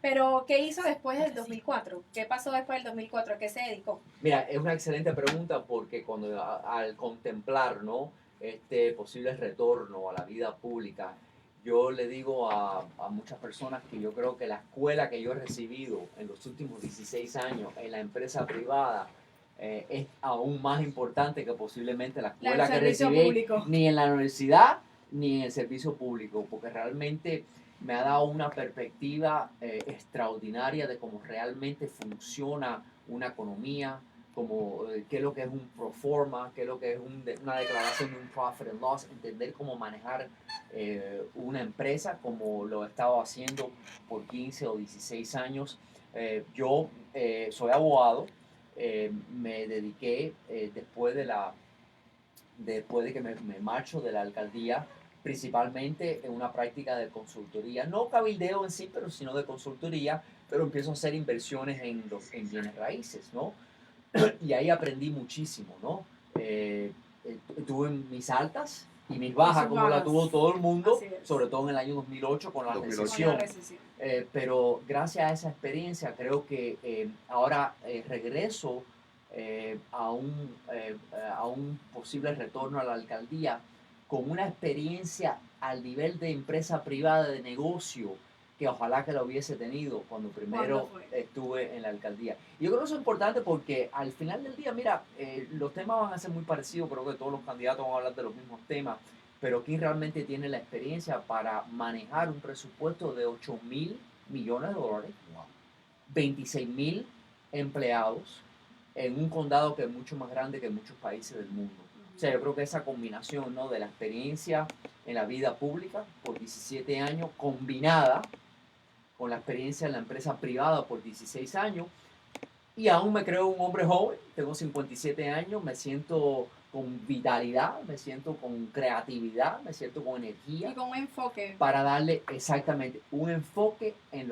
Pero, ¿qué hizo después del 2004? ¿Qué pasó después del 2004? ¿A qué se dedicó? Mira, es una excelente pregunta porque cuando al contemplar, ¿no?, este posible retorno a la vida pública, yo le digo a muchas personas que yo creo que la escuela que yo he recibido en los últimos 16 años en la empresa privada es aún más importante que posiblemente la La del escuela que servicio recibí público. ni en la universidad ni en el servicio público, porque realmente me ha dado una perspectiva extraordinaria de cómo realmente funciona una economía, como qué es lo que es un pro forma, qué es lo que es una declaración de un profit and loss, entender cómo manejar una empresa como lo he estado haciendo por 15 o 16 años. Yo soy abogado, me dediqué después de que me marcho de la alcaldía, principalmente en una práctica de consultoría, no cabildeo en sí, pero sino de consultoría, pero empiezo a hacer inversiones en bienes raíces, ¿no? Y ahí aprendí muchísimo, ¿no? Tuve mis altas y mis Y bajas, sus como la bajas. tuvo todo el mundo, Así es. sobre todo en el año 2008 con la 2008. Con la recesión. recesión. Pero gracias a esa experiencia creo que ahora regreso a un posible retorno a la alcaldía con una experiencia al nivel de empresa privada de negocio que ojalá que la hubiese tenido cuando ¿Cuándo primero fue? estuve en la alcaldía. Y yo creo que eso es importante porque al final del día, mira, los temas van a ser muy parecidos, creo que todos los candidatos van a hablar de los mismos temas, pero ¿quién realmente tiene la experiencia para manejar un presupuesto de 8.000 millones de dólares, 26.000 empleados en un condado que es mucho más grande que muchos países del mundo? O sea, yo creo que esa combinación, ¿no?, de la experiencia en la vida pública por 17 años combinada con la experiencia en la empresa privada por 16 años, y aún me creo un hombre joven, tengo 57 años, me siento con vitalidad, me siento con creatividad, me siento con energía Y con un enfoque. para darle exactamente un enfoque en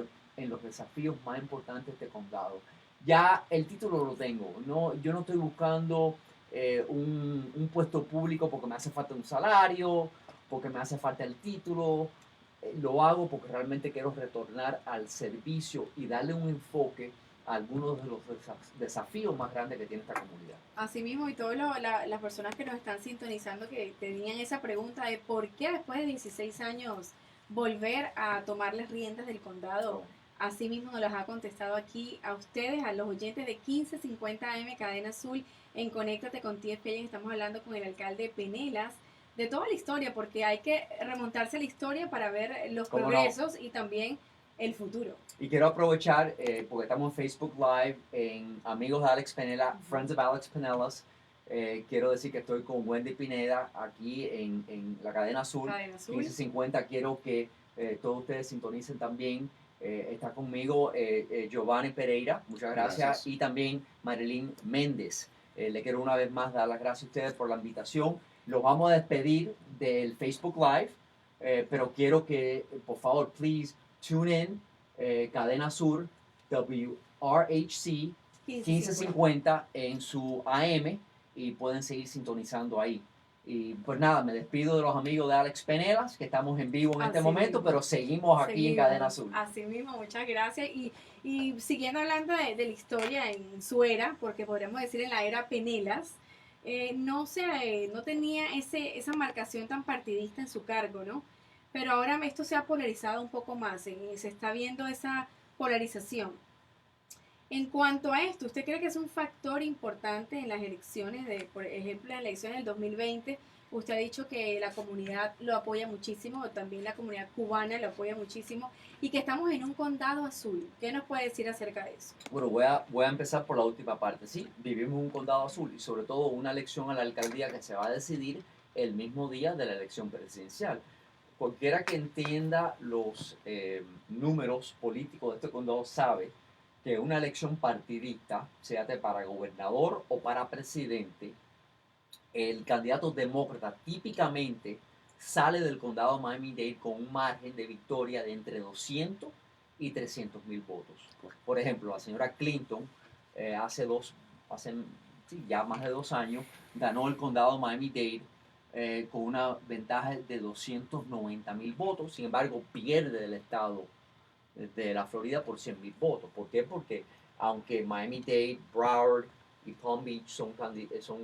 los desafíos más importantes de este condado. Ya el título lo tengo, no, yo no estoy buscando un puesto público porque me hace falta un salario, porque me hace falta el título. Lo hago porque realmente quiero retornar al servicio y darle un enfoque a algunos de los desafíos más grandes que tiene esta comunidad. Asimismo, y todas las personas que nos están sintonizando que tenían esa pregunta de por qué después de 16 años volver a tomar las riendas del condado, asimismo nos las ha contestado aquí a ustedes, a los oyentes de 1550 AM Cadena Azul en Conéctate con TFL. Estamos hablando con el alcalde Penelas de toda la historia, porque hay que remontarse a la historia para ver los ¿Cómo no? progresos y también el futuro. Y quiero aprovechar, porque estamos en Facebook Live, en Amigos de Alex Penela, Friends of Alex Penelas. Quiero decir que estoy con Wendy Pineda aquí en la Cadena Azul, Cadena Azul. 1550. Quiero que todos ustedes sintonicen también. Está conmigo Giovanni Pereira, muchas gracias. Y también Marilyn Méndez. Le quiero una vez más dar las gracias a ustedes por la invitación. Los vamos a despedir del Facebook Live, pero quiero que, por favor, please tune in, Cadena Sur, WRHC 1550 en su AM, y pueden seguir sintonizando ahí. Y pues nada, me despido de los amigos de Alex Penelas, que estamos en vivo en este momento, pero seguimos aquí en Cadena Azul. Así mismo, muchas gracias. Y siguiendo hablando de la historia en su era, porque podríamos decir en la era Penelas, no tenía esa marcación tan partidista en su cargo, ¿no? Pero ahora esto se ha polarizado un poco más, se está viendo esa polarización. En cuanto a esto, ¿usted cree que es un factor importante en las elecciones, por ejemplo, en las elecciones del 2020? Usted ha dicho que la comunidad lo apoya muchísimo, también la comunidad cubana lo apoya muchísimo, y que estamos en un condado azul. ¿Qué nos puede decir acerca de eso? Bueno, voy a empezar por la última parte. Sí, vivimos en un condado azul y sobre todo una elección a la alcaldía que se va a decidir el mismo día de la elección presidencial. Cualquiera que entienda los números políticos de este condado sabe que una elección partidista, sea para gobernador o para presidente, el candidato demócrata típicamente sale del condado de Miami-Dade con un margen de victoria de entre 200 y 300.000 votos. Por ejemplo, la señora Clinton hace sí, ya más de 2 años, ganó el condado de Miami-Dade con una ventaja de 290.000 votos. Sin embargo, pierde el estado de la Florida por 100,000 votos. ¿Por qué? Porque aunque Miami-Dade, Broward y Palm Beach son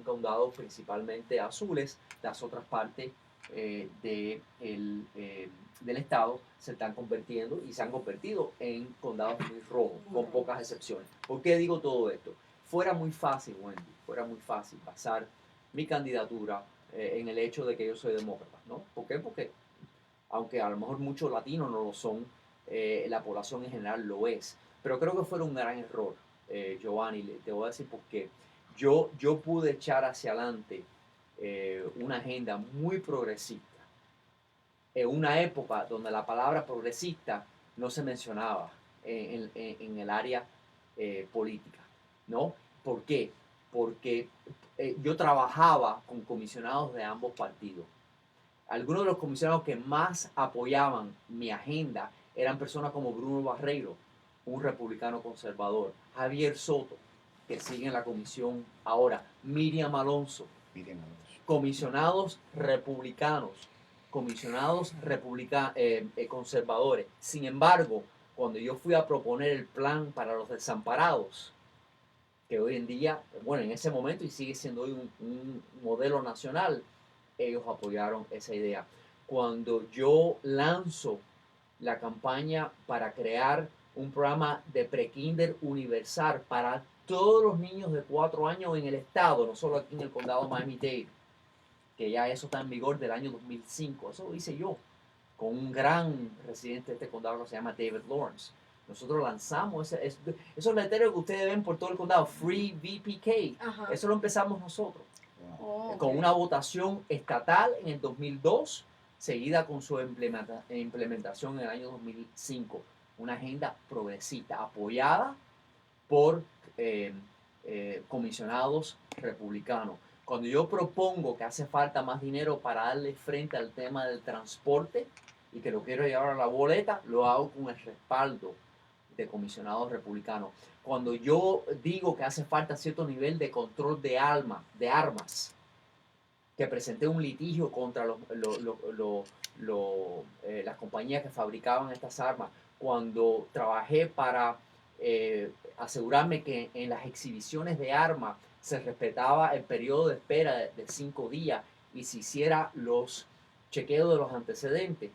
condados principalmente azules, las otras partes del estado se están convirtiendo y se han convertido en condados muy rojos, con pocas excepciones. ¿Por qué digo todo esto? Fuera muy fácil, Wendy, fuera muy fácil basar mi candidatura en el hecho de que yo soy demócrata, ¿no? ¿Por qué? Porque aunque a lo mejor muchos latinos no lo son, la población en general lo es. Pero creo que fue un gran error, Giovanni, te voy a decir por qué. Yo pude echar hacia adelante una agenda muy progresista en una época donde la palabra progresista no se mencionaba en el área política, ¿no? ¿Por qué? Porque yo trabajaba con comisionados de ambos partidos. Algunos de los comisionados que más apoyaban mi agenda eran personas como Bruno Barreiro, un republicano conservador, Javier Soto, que sigue en la comisión ahora, Miriam Alonso, comisionados republicanos, conservadores. Sin embargo, cuando yo fui a proponer el plan para los desamparados, que hoy en día, bueno, en ese momento y sigue siendo hoy un modelo nacional, ellos apoyaron esa idea. Cuando yo lanzo la campaña para crear un programa de prekinder universal para todos los niños de 4 años en el estado, no solo aquí en el condado de Miami-Dade, que ya eso está en vigor del año 2005, eso lo hice yo, con un gran residente de este condado que se llama David Lawrence. Nosotros lanzamos esos letreros que ustedes ven por todo el condado, Free VPK, Ajá. eso lo empezamos nosotros. Oh, Con okay. una votación estatal en el 2002, seguida con su implementación en el año 2005. Una agenda progresista apoyada por comisionados republicanos. Cuando yo propongo que hace falta más dinero para darle frente al tema del transporte y que lo quiero llevar a la boleta, lo hago con el respaldo de comisionados republicanos. Cuando yo digo que hace falta cierto nivel de control de armas, que presenté un litigio contra las compañías que fabricaban estas armas, cuando trabajé para asegurarme que en las exhibiciones de armas se respetaba el periodo de espera de 5 días y se hiciera los chequeos de los antecedentes,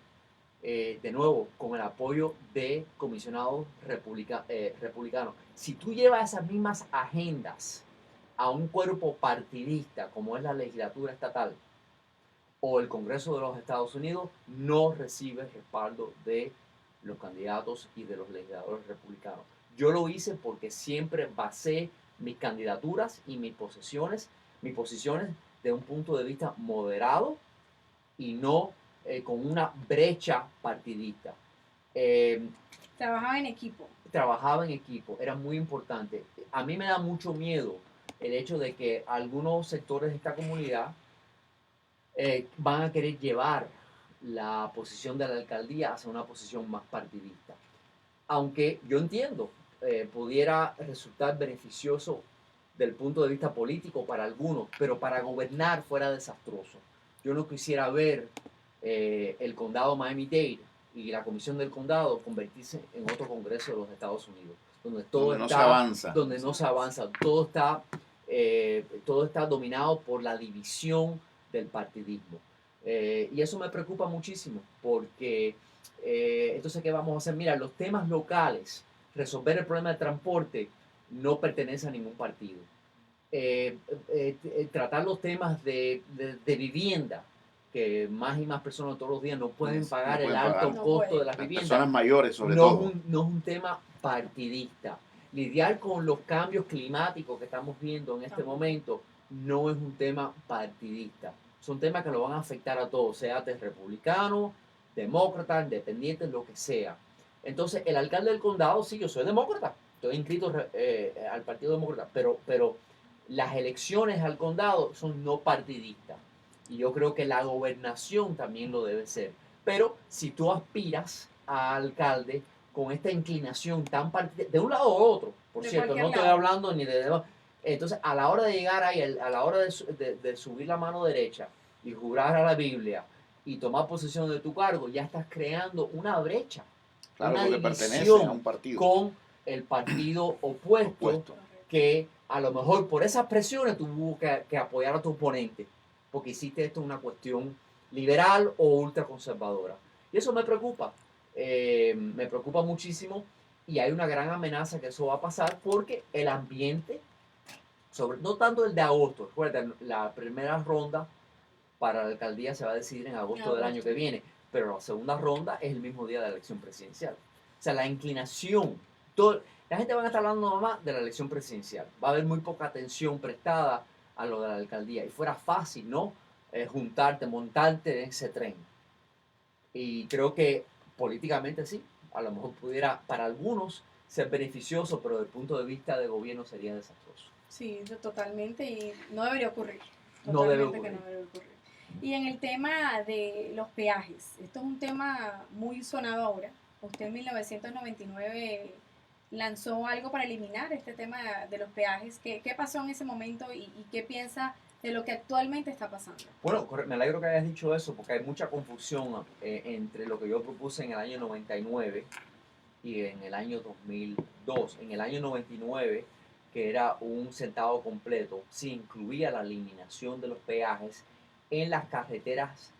de nuevo, con el apoyo de comisionados republicanos. Si tú llevas esas mismas agendas a un cuerpo partidista como es la legislatura estatal o el Congreso de los Estados Unidos, no recibe respaldo de los candidatos y de los legisladores republicanos. Yo lo hice porque siempre basé mis candidaturas y mis posiciones de un punto de vista moderado y no con una brecha partidista. Trabajaba en equipo. Trabajaba en equipo, era muy importante. A mí me da mucho miedo el hecho de que algunos sectores de esta comunidad van a querer llevar la posición de la alcaldía hacia una posición más partidista. Aunque yo entiendo, pudiera resultar beneficioso del punto de vista político para algunos, pero para gobernar fuera desastroso. Yo no quisiera ver el condado Miami-Dade y la comisión del condado convertirse en otro congreso de los Estados Unidos, donde todo no se avanza. Donde no se avanza, todo está dominado por la división del partidismo. Y eso me preocupa muchísimo, porque entonces, ¿qué vamos a hacer? Mira, los temas locales, resolver el problema de transporte, no pertenece a ningún partido. Tratar los temas de vivienda, que más y más personas todos los días no pueden pagar el alto costo de las viviendas. Personas mayores, sobre todo. No es un tema partidista. Lidiar con los cambios climáticos que estamos viendo en este momento no es un tema partidista. Son temas que lo van a afectar a todos, sea de republicano, demócrata, independiente, lo que sea. Entonces, el alcalde del condado, sí, yo soy demócrata, estoy inscrito al Partido Demócrata, pero las elecciones al condado son no partidistas. Y yo creo que la gobernación también lo debe ser. Pero si tú aspiras a alcalde con esta inclinación tan partidista, de un lado u otro, por cierto, no estoy hablando ni de... Entonces, a la hora de llegar ahí, a la hora de subir la mano derecha y jurar a la Biblia y tomar posesión de tu cargo, ya estás creando una brecha Claro, una porque pertenece división a un partido con el partido opuesto, que a lo mejor por esas presiones tuvo que apoyar a tu oponente, porque hiciste esto una cuestión liberal o ultraconservadora. Y eso me preocupa muchísimo, y hay una gran amenaza que eso va a pasar porque el ambiente, no tanto el de agosto, recuerden, la primera ronda para la alcaldía se va a decidir en agosto del año que viene, pero la segunda ronda es el mismo día de la elección presidencial. O sea, la inclinación, la gente va a estar hablando nomás de la elección presidencial. Va a haber muy poca atención prestada a lo de la alcaldía. Y fuera fácil, ¿no? Juntarte, montarte en ese tren. Y creo que políticamente sí, a lo mejor pudiera para algunos ser beneficioso, pero desde el punto de vista de gobierno sería desastroso. Sí, totalmente, y no debería ocurrir. No debe Totalmente que ocurrir. no debe ocurrir. Y en el tema de los peajes, esto es un tema muy sonado ahora. Usted en 1999 lanzó algo para eliminar este tema de los peajes. ¿Qué pasó en ese momento y qué piensa de lo que actualmente está pasando? Bueno, me alegro que hayas dicho eso, porque hay mucha confusión entre lo que yo propuse en el año 99 y en el año 2002. En el año 99, que era un centavo completo, se incluía la eliminación de los peajes en las carreteras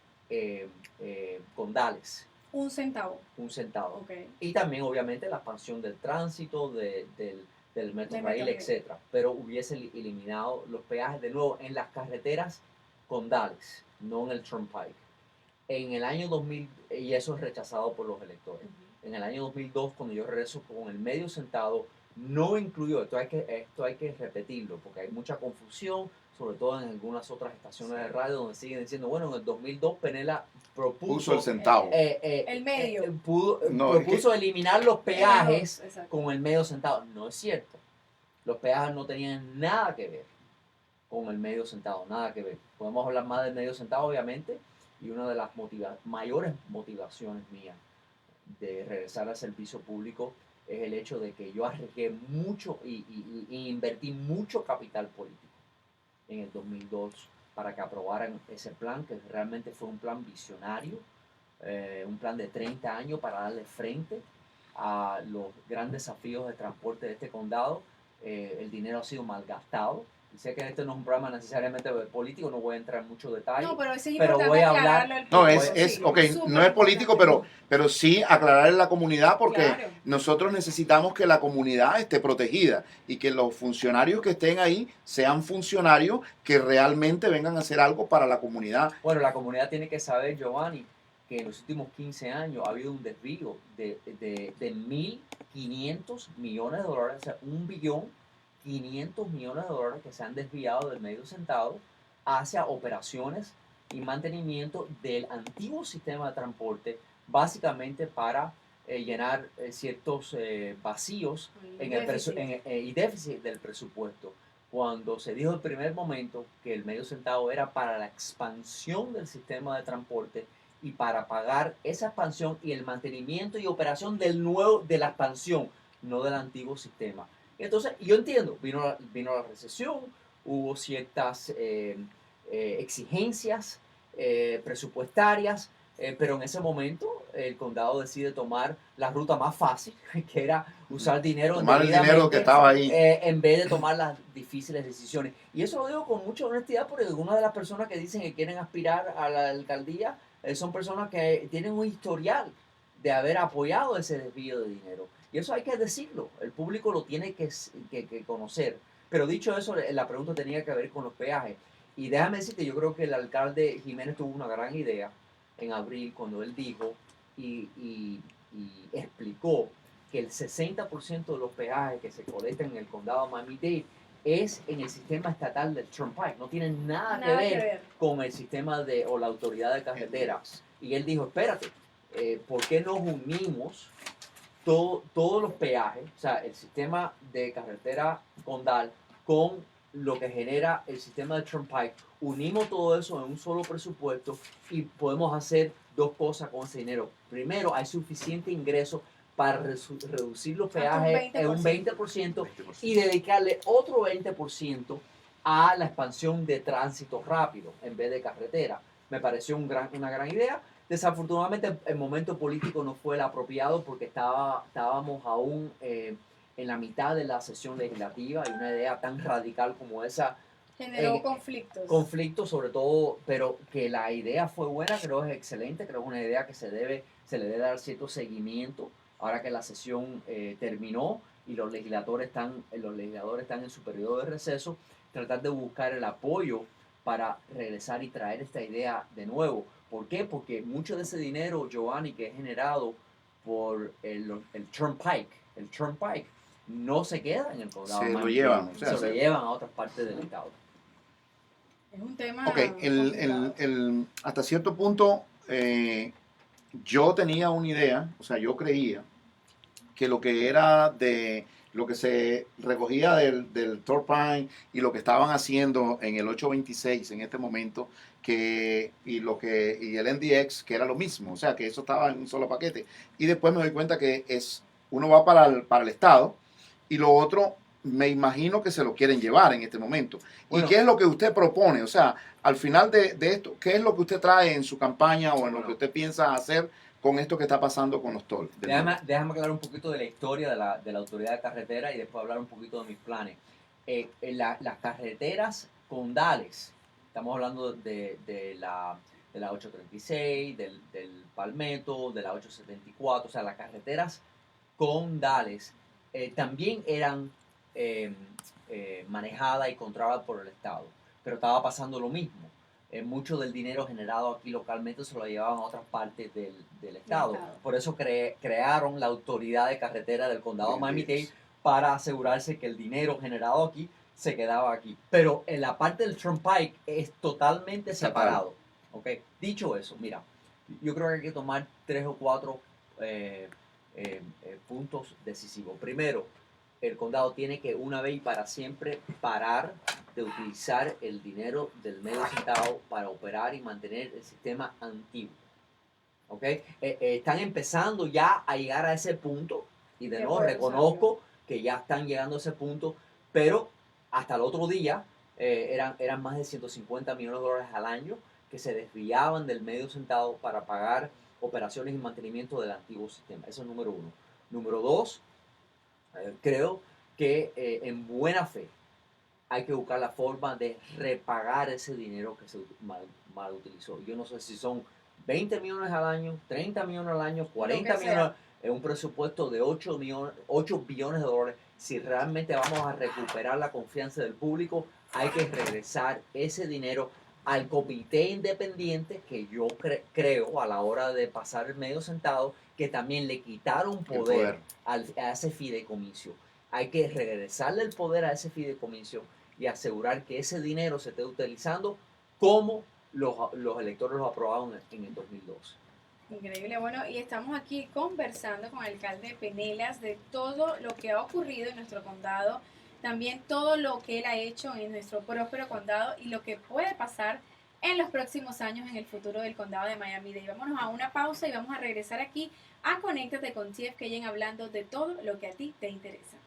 condales. Un centavo. Un centavo. Okay. Y también, obviamente, la expansión del tránsito, del Metrorail, etc. Pero hubiese eliminado los peajes de nuevo en las carreteras condales, no en el Turnpike. En el año 2000, y eso es rechazado por los electores. En el año 2002, cuando yo regreso con el medio centavo, no incluyó, esto hay que repetirlo, porque hay mucha confusión, sobre todo en algunas otras estaciones de radio donde siguen diciendo, bueno, en el 2002 Penela puso el centavo. El medio. Propuso eliminar los peajes con el medio centavo. No es cierto. Los peajes no tenían nada que ver con el medio centavo, nada que ver. Podemos hablar más del medio centavo, obviamente, y una de las mayores motivaciones mías de regresar al servicio público es el hecho de que yo arriesgué mucho y invertí mucho capital político en el 2002 para que aprobaran ese plan, que realmente fue un plan visionario, un plan de 30 años para darle frente a los grandes desafíos de transporte de este condado. El dinero ha sido malgastado. Y sé que este no es un programa necesariamente político, no voy a entrar en mucho detalle. No, pero eso es pero voy a hablar. No, no es político, pero sí aclararle a la comunidad, porque nosotros necesitamos que la comunidad esté protegida y que los funcionarios que estén ahí sean funcionarios que realmente vengan a hacer algo para la comunidad. Bueno, la comunidad tiene que saber, Giovanni, que en los últimos 15 años ha habido un desvío de 1.500 millones de dólares, o sea, 1.500 millones de dólares que se han desviado del medio centavo hacia operaciones y mantenimiento del antiguo sistema de transporte, básicamente para llenar ciertos vacíos y déficit del presupuesto. Cuando se dijo en el primer momento que el medio centavo era para la expansión del sistema de transporte y para pagar esa expansión y el mantenimiento y operación de la expansión, no del antiguo sistema. Entonces, yo entiendo, vino la recesión, hubo ciertas exigencias presupuestarias, pero en ese momento el condado decide tomar la ruta más fácil, que era usar dinero que estaba ahí, en vez de tomar las difíciles decisiones. Y eso lo digo con mucha honestidad, porque algunas de las personas que dicen que quieren aspirar a la alcaldía son personas que tienen un historial de haber apoyado ese desvío de dinero. Y eso hay que decirlo, el público lo tiene que conocer. Pero dicho eso, la pregunta tenía que ver con los peajes. Y déjame decirte, yo creo que el alcalde Jiménez tuvo una gran idea en abril cuando él dijo y explicó que el 60% de los peajes que se colectan en el condado de Miami-Dade es en el sistema estatal del Turnpike. No tiene nada que ver con el sistema o la autoridad de carreteras. Y él dijo, espérate, ¿por qué nos unimos todos los peajes, o sea, el sistema de carretera condal con lo que genera el sistema de Turnpike? Unimos todo eso en un solo presupuesto y podemos hacer dos cosas con ese dinero. Primero, hay suficiente ingreso para reducir los peajes en un 20% y dedicarle otro 20% a la expansión de tránsito rápido en vez de carretera. Me pareció una gran idea. Desafortunadamente el momento político no fue el apropiado porque estábamos aún en la mitad de la sesión legislativa y una idea tan radical como esa generó conflictos. Conflictos sobre todo, pero que la idea fue buena, creo que es excelente, creo que es una idea que se le debe dar cierto seguimiento ahora que la sesión terminó y los legisladores están en su periodo de receso, tratar de buscar el apoyo para regresar y traer esta idea de nuevo. ¿Por qué? Porque mucho de ese dinero, Giovanni, que es generado por el Turnpike, no se queda en el condado. Se lo llevan. Se lo llevan a otras partes del estado. Es un tema. Ok, hasta cierto punto yo tenía una idea, o sea, yo creía que lo que era de lo que se recogía del Turnpike y lo que estaban haciendo en el 826 en este momento, y el NDX, que era lo mismo, o sea, que eso estaba en un solo paquete. Y después me doy cuenta que uno va para el Estado y lo otro me imagino que se lo quieren llevar en este momento. Bueno, ¿y qué es lo que usted propone? O sea, al final de esto, ¿qué es lo que usted trae en su campaña o en lo que usted piensa hacer con esto que está pasando con los tolls? Déjame hablar un poquito de la historia de la autoridad de carretera y después hablar un poquito de mis planes. Las carreteras condales, estamos hablando de la 836, del Palmetto, de la 874, o sea, las carreteras condales también eran manejada y controlada por el Estado, pero estaba pasando lo mismo. Mucho del dinero generado aquí localmente se lo llevaban a otras partes del Estado. Por eso crearon la autoridad de carretera del condado de Miami-Dade para asegurarse que el dinero generado aquí se quedaba aquí. Pero en la parte del Turnpike es totalmente separado. ¿Okay? Dicho eso, mira, yo creo que hay que tomar 3 o 4 puntos decisivos. Primero, el condado tiene que una vez y para siempre parar de utilizar el dinero del medio centavo para operar y mantener el sistema antiguo. ¿Okay? Están empezando ya a llegar a ese punto y de nuevo reconozco que ya están llegando a ese punto, pero hasta el otro día eran más de 150 millones de dólares al año que se desviaban del medio centavo para pagar operaciones y mantenimiento del antiguo sistema. Eso es número 1. Número 2, creo que en buena fe hay que buscar la forma de repagar ese dinero que se mal utilizó. Yo no sé si son 20 millones al año, 30 millones al año, 40 millones, en un presupuesto de 8 billones de dólares. Si realmente vamos a recuperar la confianza del público, hay que regresar ese dinero al comité independiente que yo creo a la hora de pasar el medio centavo, que también le quitaron poder a ese fideicomiso. Hay que regresarle el poder a ese fideicomiso y asegurar que ese dinero se esté utilizando como los electores lo aprobaron en el 2012. Increíble. Bueno, y estamos aquí conversando con el alcalde Penelas de todo lo que ha ocurrido en nuestro condado, también todo lo que él ha hecho en nuestro próspero condado y lo que puede pasar en los próximos años en el futuro del condado de Miami-Dade. Vámonos a una pausa y vamos a regresar aquí a Conéctate con TFKN hablando de todo lo que a ti te interesa.